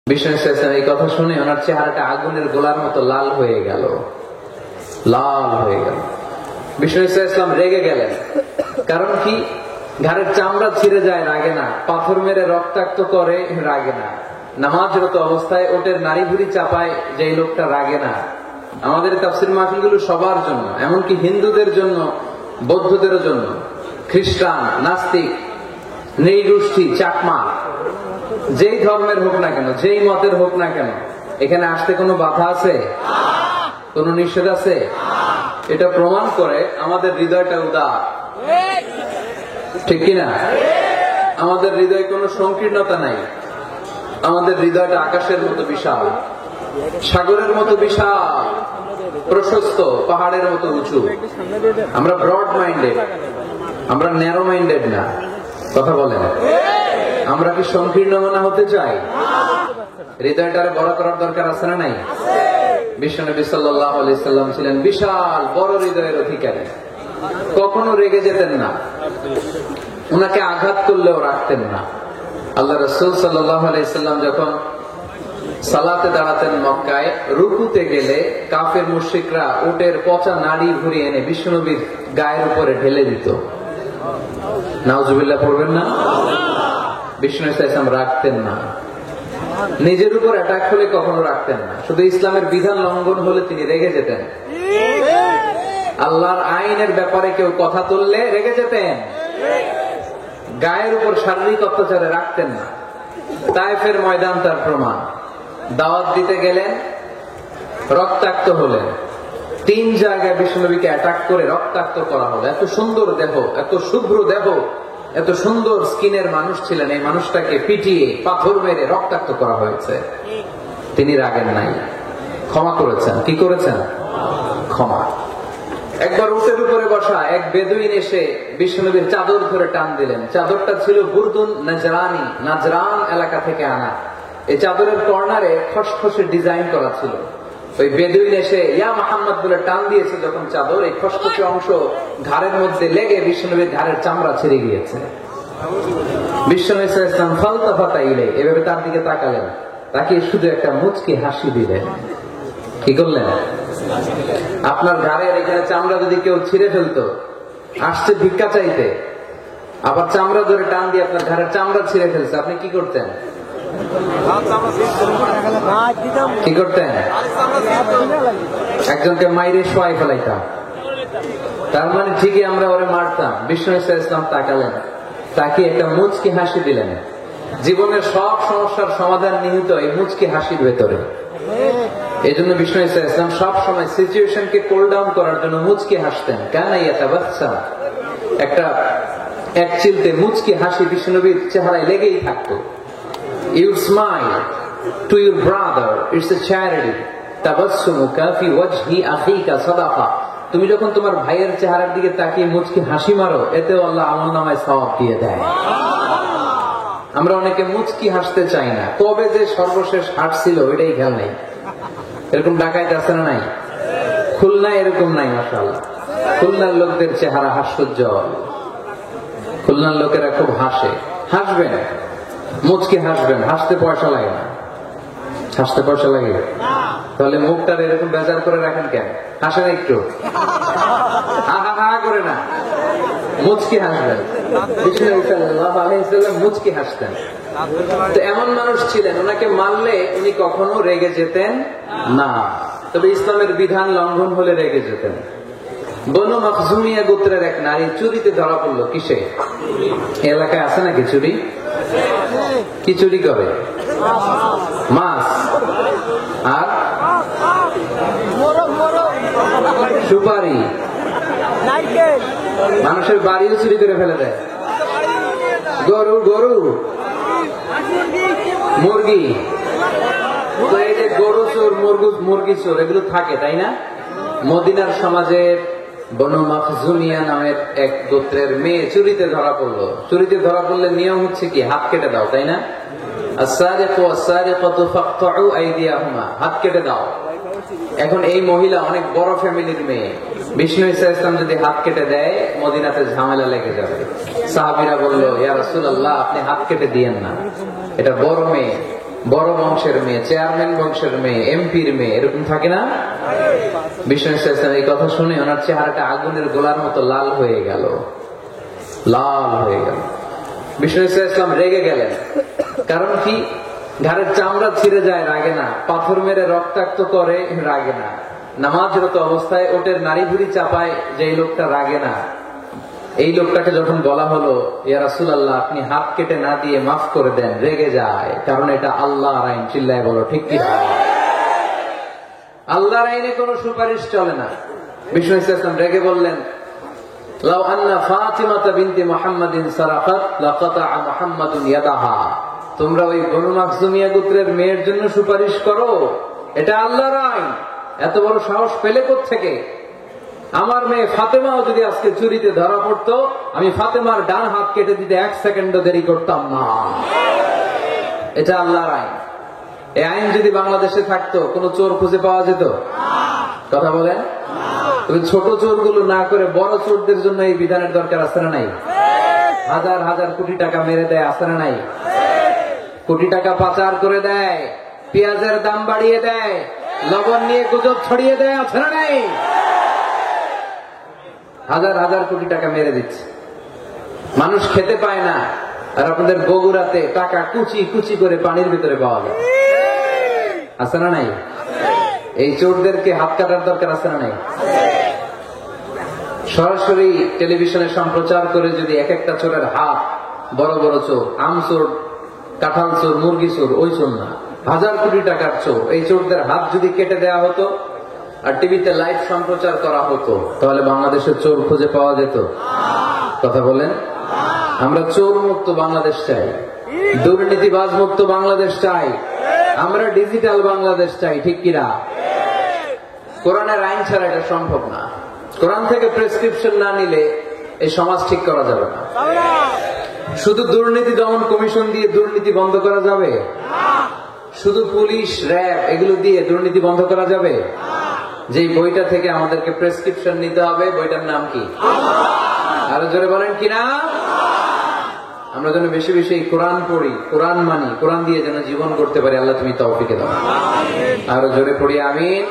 বিষ্ণু ইসলাম এই কথা শুনে ওনার চেহারাটা আগুনের গোলার মতো লাল হয়ে গেল। বিষ্ণু ইসলাম রেগে গেলেন। কারণ কি? ঘাড়ের চামড়া ছিঁড়ে যায় রাগে না, পাথর মেরে রক্তাক্ত করে রাগে না, নামাজরত অবস্থায় ওটের নাড়ি ভুড়ি চাপায় যে লোকটা রাগে না। আমাদের তাফসীর মাহফিলগুলো সবার জন্য, এমনকি হিন্দুদের জন্য, বৌদ্ধদের জন্য, খ্রিস্টান, নাস্তিক, নৃগোষ্ঠী, চাকমা, যেই ধর্মের হোক না কেন, যেই মতের হোক না কেন, এখানে আসতে কোনো বাধা আছে? কোন নিষেধ আছে? এটা প্রমাণ করে আমাদের হৃদয়টা উদার, ঠিক কিনা? আমাদের হৃদয়ে কোনো সংকীর্ণতা নাই। আমাদের হৃদয়টা আকাশের মতো বিশাল, সাগরের মতো বিশাল, প্রশস্ত, পাহাড়ের মতো উঁচু। আমরা ব্রড মাইন্ডেড, আমরা ন্যারো মাইন্ডেড না। কথা বলেন, আমরা কি সংকীর্ণ মনা হতে চাই? হৃদয়টারে বড় করার দরকার আছে না নাই? বিশ্বনবী সাল্লাল্লাহু আলাইহি সাল্লাম ছিলেন বিশাল বড় হৃদয়ের অধিকারী। কখনো রেগে যেতেন না, উনাকে আঘাত করলেও রাখতেন না। আল্লাহ রাসূল সাল্লাল্লাহু আলাইহি সাল্লাম যখন সালাতে দাঁড়াতেন মক্কায়, রুকুতে গেলে কাফের মুশরিকরা উটের পচা নাড়ি ঘুরিয়ে এনে বিশ্বনবীর গায়ের উপরে ঢেলে দিত। নাউজুবিল্লাহ পড়বেন না? বিষ্ণু ইসলাম রাখতেন না, নিজের উপর অ্যাটাক হলে কখনো রাখতেন না। শুধু ইসলামের বিধান লঙ্ঘন হলে তিনি রেগে যেতেন। আল্লাহর আইনের ব্যাপারে কেউ কথা তুললে রেগে যেতেন। গায়ের উপর শারীরিক অত্যাচারে রাখতেন না। তায়েফের ময়দান তার প্রমাণ। দাওয়াত দিতে গেলেন, রক্তাক্ত হলেন। 3 জায়গায় বিশ্বনবীকে অ্যাটাক করে রক্তাক্ত করা হলো। এত সুন্দর দেহ, এত শুভ্র দেহ, এত সুন্দর স্কিনের মানুষ ছিলেন, এই মানুষটাকে পিটিয়ে পাথর মেরে রক্তাক্ত করা হয়েছে। তিনি রাগেন নাই, ক্ষমা করেছেন। কি করেছেন? ক্ষমা। একবার উটের উপরে বসা এক বেদুইন এসে বিশ্বনবীর চাদর ধরে টান দিলেন। চাদরটা ছিল বুরদুন নাজরানি, নাজরান এলাকা থেকে আনা। এই চাদরের কর্নারে খসখসে ডিজাইন করা ছিল। ওই বেদুইন এসে ইয়া মুহাম্মদ বলে টান দিয়েছে যখন চাদর, এই খসখসে অংশ ঘাড়ের মধ্যে লেগে বিশ্বনবীর ঘাড়ের চামড়া ছিঁড়ে গিয়েছে। বিশ্বনবী সাল্লাল্লাহু আলাইহি ওয়াসাল্লাম ফালতাফাতা ইলাই, এভাবে তার দিকে তাকালেন, তাকে শুধু একটা মুচকি হাসি দিলেন। কি করলেন? আপনার ঘাড়ের এখানে চামড়া যদি কেউ ছিঁড়ে ফেলতো, আসছে ভিক্ষা চাইতে, আবার চামড়া ধরে টান দিয়ে আপনার ঘাড়ের চামড়া ছিঁড়ে ফেলছে, আপনি কি করতেন? কি করতেন? একজনকে মাইরে শোয়াই ফেলাইতাম। তার মানে ঠিকই আমরা ওরে মারতাম। বিষ্ণু ইসলাম তাকালেন, তাকে একটা মুচকি হাসি দিলেন। জীবনের সব সমস্যার সমাধান নিহিত এই মুচকি হাসির ভেতরে। এই জন্য বিষ্ণু ইসলাম সব সময় সিচুয়েশনকে কুল ডাউন করার জন্য মুচকি হাসতেন। একটা এক চিলতে মুচকি হাসি বিষ্ণুনবীর চেহারায় লেগেই থাকতো। You smile to your brother, it's a charity. Tabassumuka fi wajhi akhika sadaqa. তুমি যখন তোমার ভাইয়ের চেহারার দিকে তাকিয়ে মুচকি হাসি মারো, এতেও আল্লাহ আমলনামায় সওয়াব দিয়ে দেয়। আমরা অনেকে মুচকি হাসতে চাই না। কবে যে সর্বশেষ হাসছিল এটাই খেয়াল নাই। এরকম ডাকাইত আছে না নাই? খুলনায় এরকম নাই মাশাআল্লাহ। খুলনার লোকদের চেহারা হাস্যোজ্জ্বল। খুলনার লোকেরা খুব হাসে। হাসবেন, মুচকি হাসবেন, হাসতে পয়সা লাগে না। হাসতে পয়সা লাগে? তাহলে মুখটার এরকম বেজার করে রাখেন কেন? হাসেন একটু, হা হা হা করে না, মুচকি হাসবেন। বিষ্ণু সাল্লাল্লাহু আলাইহি ওয়াসাল্লাম মুচকি হাসতেন। তো এমন মানুষ ছিলেন, ওনাকে মারলে উনি কখনো রেগে যেতেন না। তবে ইসলামের বিধান লঙ্ঘন হলে রেগে যেতেন। বনু মখজুমিয়া গোত্রের এক নারী চুরিতে ধরা পড়লো। কিসে? এলাকায় আছে নাকি চুরি? কি চুরি করে? মাছ আর সুপারি, মানুষের বাড়িও চুরি করে ফেলে দেয়। গরু, মুরগি। তো এই যে গরু চোর, মুরগি চোর, এগুলো থাকে, তাই না? মদিনার সমাজের বনু মখজুমিয়া নামের এক গোত্রের মেয়ে চুরিতে ধরা পড়লো। চুরিতে ধরা পড়লে নিয়ম হচ্ছে কি? হাত কেটে দাও, তাই না? আস-সারিকু ওয়াস-সারিকাতু ফাকতাউ আইদিয়াহুমা, হাত কেটে দাও। এখন এই মহিলা অনেক বড় ফ্যামিলির মেয়ে। বিষ্ণু ইসলাম যদি হাত কেটে দেয়, মদিনাতে ঝামেলা লেগে যাবে। সাহাবীরা বলল, ইয়া রাসূলুল্লাহ, আপনি হাত কেটে দিয়েন না, এটা বড় মেয়ে, বড় বংশের মেয়ে, চেয়ারম্যান বংশের মেয়ে, এমপির মেয়ে, এরকম থাকে না? বিষ্ণু ইসলাম এই কথা শুনে ওনার চেহারাটা আগুনের গোলার মতো লাল হয়ে গেল, লাল হয়ে গেল। বিষ্ণু ইসলাম রেগে গেলেন। কারণ কি? ঘাড়ের চামড়া ছিঁড়ে যায় রাগে না, পাথর মেরে রক্তাক্ত করে রাগে না, নামাজরত অবস্থায় ওটের নারী ভুড়ি চাপায় যে লোকটা রাগে না, এই লোকটাকে যখন বলা হলো ইয়া রাসূলুল্লাহ আপনি হাত কেটে না দিয়ে মাফ করে দেন, রেগে যায়। কারণ এটা আল্লাহর আইন। চিল্লায় বলো ঠিক কি? আল্লাহর আইনে কোনো সুপারিশ চলে না। বিষ্ণু ইসলাম রেগে বললেন, লাউ আন্না ফাতিমাতা বিনতি মুহাম্মাদিন সারাকাত লাকাতা'a মুহাম্মাদুন ইয়াদাহা। তোমরা ওই বনু মাখজুমিয়া গোত্রের মেয়ের জন্য সুপারিশ করো, এটা আল্লাহর আইন। এত বড় সাহস পেলে কোত্থেকে? আমার মেয়ে ফাতেমাও যদি আজকে চুরিতে ধরা পড়তো, আমি ফাতেমার ডান হাত কেটে দিতে 1 সেকেন্ডও দেরি করতাম না। এটা আল্লাহর আইন। এই আইন যদি বাংলাদেশে থাকতো, কোন চোর খুঁজে পাওয়া যেত? কথা বলেন। তুমি ছোট চোরগুলো না করে বড় চোরদের জন্য এই বিধানের দরকার আছে না নাই? হাজার হাজার কোটি টাকা মেরে দেয়, আছে না নাই? কোটি টাকা পাচার করে দেয়, পেঁয়াজের দাম বাড়িয়ে দেয়, লবণ নিয়ে গুজব ছড়িয়ে দেয়, আছে না নাই? হাজার হাজার কোটি টাকা মেরে দিচ্ছে, মানুষ খেতে পায় না। আর আপনাদের বগুড়াতে টাকা কুচি কুচি করে পানির ভিতরে পাওয়া যায়, আছে না নাই? এই চোরদেরকে হাত কাটার দরকার আছে না নাই? সরাসরি টেলিভিশনে সম্প্রচার করে যদি এক একটা চোরের হাত, বড় বড় চোর, আম চোর, কাঁঠাল চোর, মুরগি চোর, ওই চোর না, হাজার কোটি টাকার চোর, এই চোরদের হাত যদি কেটে দেওয়া হতো আর টিভিতে লাইভ সম্প্রচার করা হতো, তাহলে বাংলাদেশের চোর খুঁজে পাওয়া যেত? কথা বলেন। আমরা চোর মুক্ত বাংলাদেশ চাই, দুর্নীতিবাজ মুক্ত বাংলাদেশ চাই, আমরা ডিজিটাল বাংলাদেশ চাই, ঠিক কিনা? কোরআনের আইন ছাড়া এটা সম্ভব না। কোরআন থেকে প্রেসক্রিপশন না নিলে এই সমাজ ঠিক করা যাবে না। শুধু দুর্নীতি দমন কমিশন দিয়ে দুর্নীতি বন্ধ করা যাবে? শুধু পুলিশ, র‍্যাব এগুলো দিয়ে দুর্নীতি বন্ধ করা যাবে? যে বইটা থেকে আমাদেরকে প্রেসক্রিপশন নিতে হবে, বইটার নাম কি? আরো জোরে বলেন কিনা? আমরা যেন বেশি বেশি কোরআন পড়ি, কোরআন মানি, কোরআন দিয়ে যেন জীবন করতে পারি। আল্লাহ তুমি তৌফিক দাও। আরো জোরে পড়ি আমিন।